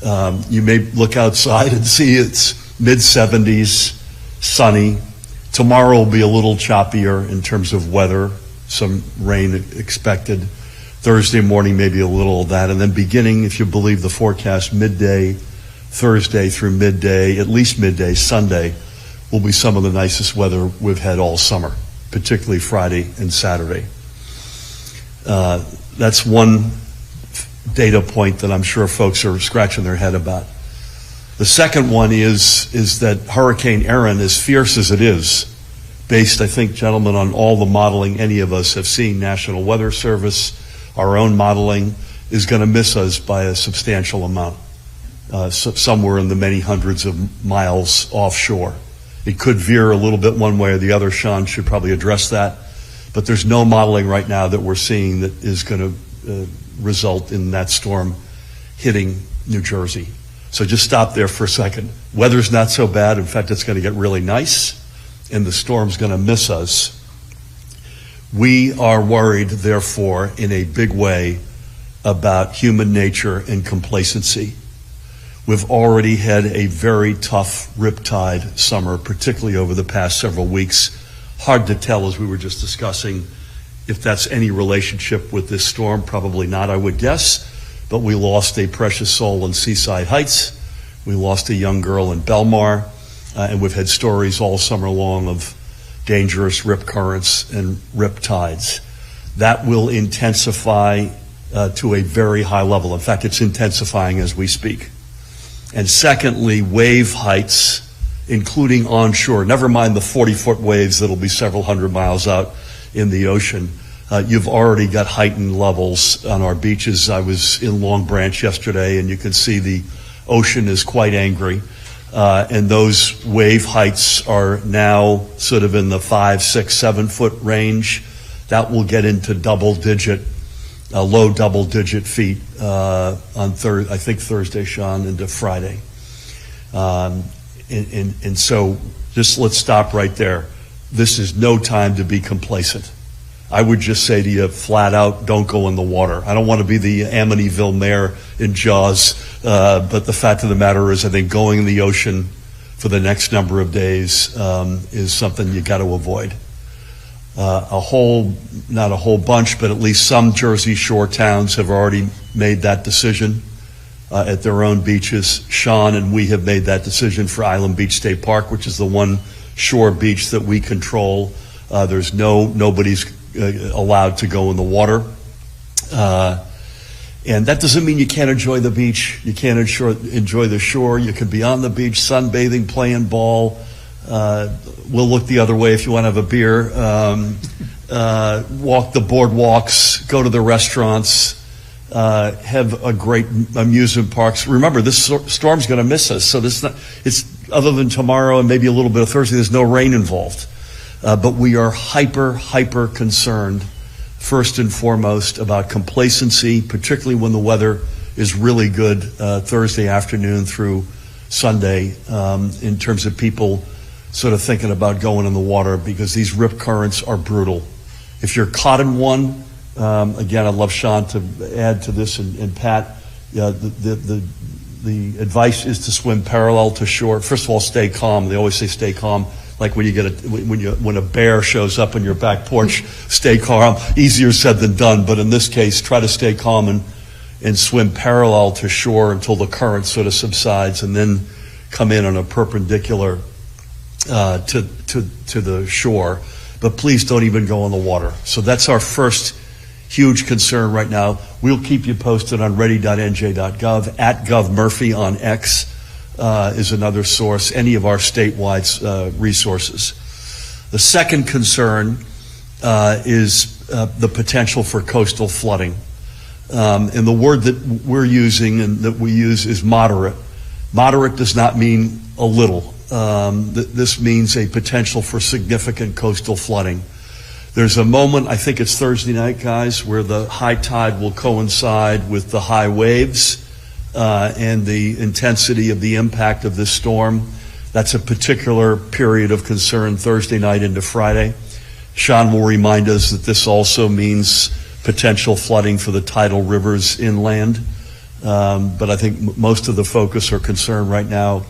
You may look outside and see it's mid-70s, sunny. Tomorrow will be a little choppier in terms of weather, some rain expected. Thursday morning, maybe a little of that. And then beginning, if you believe the forecast, midday, Thursday through midday, at least midday, Sunday, will be some of the nicest weather we've had all summer, particularly Friday and Saturday. That's one data point that I'm sure folks are scratching their head about. The second one is that Hurricane Erin, as fierce as it is, based, I think, gentlemen, on all the modeling any of us have seen, National Weather Service, our own modeling, is going to miss us by a substantial amount, somewhere in the many hundreds of miles offshore. It could veer a little bit one way or the other. Sean should probably address that. But there's no modeling right now that we're seeing that is going to result in that storm hitting New Jersey. So just stop there for a second. Weather's not so bad. In fact, it's going to get really nice, and the storm's going to miss us. We are worried, therefore, in a big way about human nature and complacency. We've already had a very tough riptide summer, particularly over the past several weeks. Hard to tell, as we were just discussing, if that's any relationship with this storm. Probably not, I would guess. But we lost a precious soul in Seaside Heights. We lost a young girl in Belmar. And we've had stories all summer long of dangerous rip currents and rip tides. That will intensify to a very high level. In fact, it's intensifying as we speak. And secondly, wave heights, including onshore. Never mind the 40-foot waves that'll be several hundred miles out in the ocean. You've already got heightened levels on our beaches. I was in Long Branch yesterday, and you can see the ocean is quite angry. And those wave heights are now sort of in the 5, 6, 7 foot range. That will get into double-digit, low double-digit feet on I think Thursday, Sean, into Friday. And so just let's stop right there. This is no time to be complacent. I would just say to you flat out, don't go in the water. I don't want to be the Amityville mayor in Jaws, but the fact of the matter is I think going in the ocean for the next number of days is something you got to avoid. Not a whole bunch, but at least some Jersey Shore towns have already made that decision at their own beaches. Sean and we have made that decision for Island Beach State Park, which is the one shore beach that we control. There's nobody's allowed to go in the water. And that doesn't mean you can't enjoy the beach. You can't enjoy the shore. You can be on the beach, sunbathing, playing ball. We'll look the other way if you want to have a beer. Walk the boardwalks, go to the restaurants, have a great amusement parks. Remember, this storm's going to miss us. So it's other than tomorrow and maybe a little bit of Thursday, there's no rain involved. But we are hyper concerned, first and foremost, about complacency, particularly when the weather is really good Thursday afternoon through Sunday, in terms of people sort of thinking about going in the water, because these rip currents are brutal. If you're caught in one, again, I'd love Sean to add to this, and Pat, the advice is to swim parallel to shore. First of all, stay calm. They always say stay calm. Like when when a bear shows up on your back porch, stay calm. Easier said than done, but in this case, try to stay calm and swim parallel to shore until the current sort of subsides, and then come in on a perpendicular to the shore. But please don't even go in the water. So that's our first huge concern right now. We'll keep you posted on ready.nj.gov. At GovMurphy on X is another source, any of our statewide resources. The second concern is the potential for coastal flooding. And the word that we're using and that we use is moderate. Moderate does not mean a little. This means a potential for significant coastal flooding. There's a moment, I think it's Thursday night, guys, where the high tide will coincide with the high waves and the intensity of the impact of this storm. That's a particular period of concern Thursday night into Friday. Sean will remind us that this also means potential flooding for the tidal rivers inland. but I think most of the focus or concern right now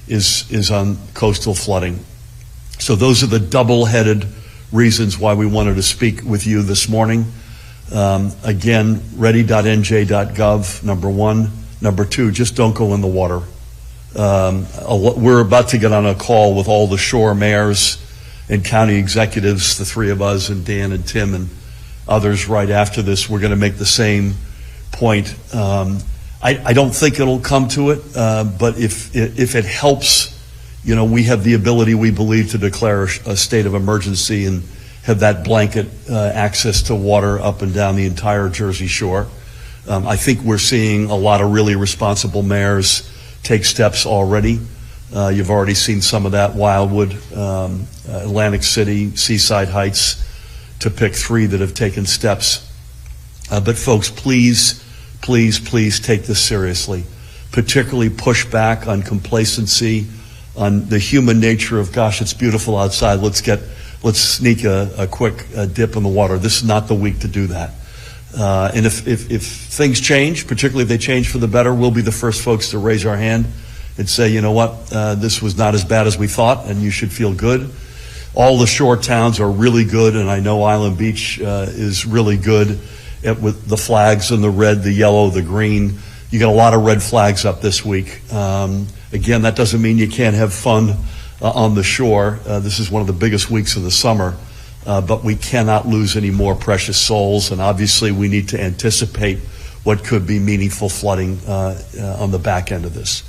is on coastal flooding. So those are the double-headed reasons why we wanted to speak with you this morning. Again, ready.nj.gov, number one. Number two, just don't go in the water. We're about to get on a call with all the shore mayors and county executives, the three of us and Dan and Tim and others right after this. We're going to make the same point. I don't think it'll come to it, but if it helps, we have the ability, we believe, to declare a state of emergency and have that blanket access to water up and down the entire Jersey Shore. I think we're seeing a lot of really responsible mayors take steps already. You've already seen some of that: Wildwood, Atlantic City, Seaside Heights, to pick three that have taken steps. But folks, please take this seriously. Particularly push back on complacency, on the human nature of, gosh, it's beautiful outside, let's sneak a quick dip in the water. This is not the week to do that. And if things change, particularly if they change for the better, we'll be the first folks to raise our hand and say, you know what, this was not as bad as we thought, and you should feel good. All the shore towns are really good, and I know Island Beach is really good with the flags and the red, the yellow, the green. You got a lot of red flags up this week. Again, that doesn't mean you can't have fun on the shore. This is one of the biggest weeks of the summer, but we cannot lose any more precious souls, and obviously we need to anticipate what could be meaningful flooding on the back end of this.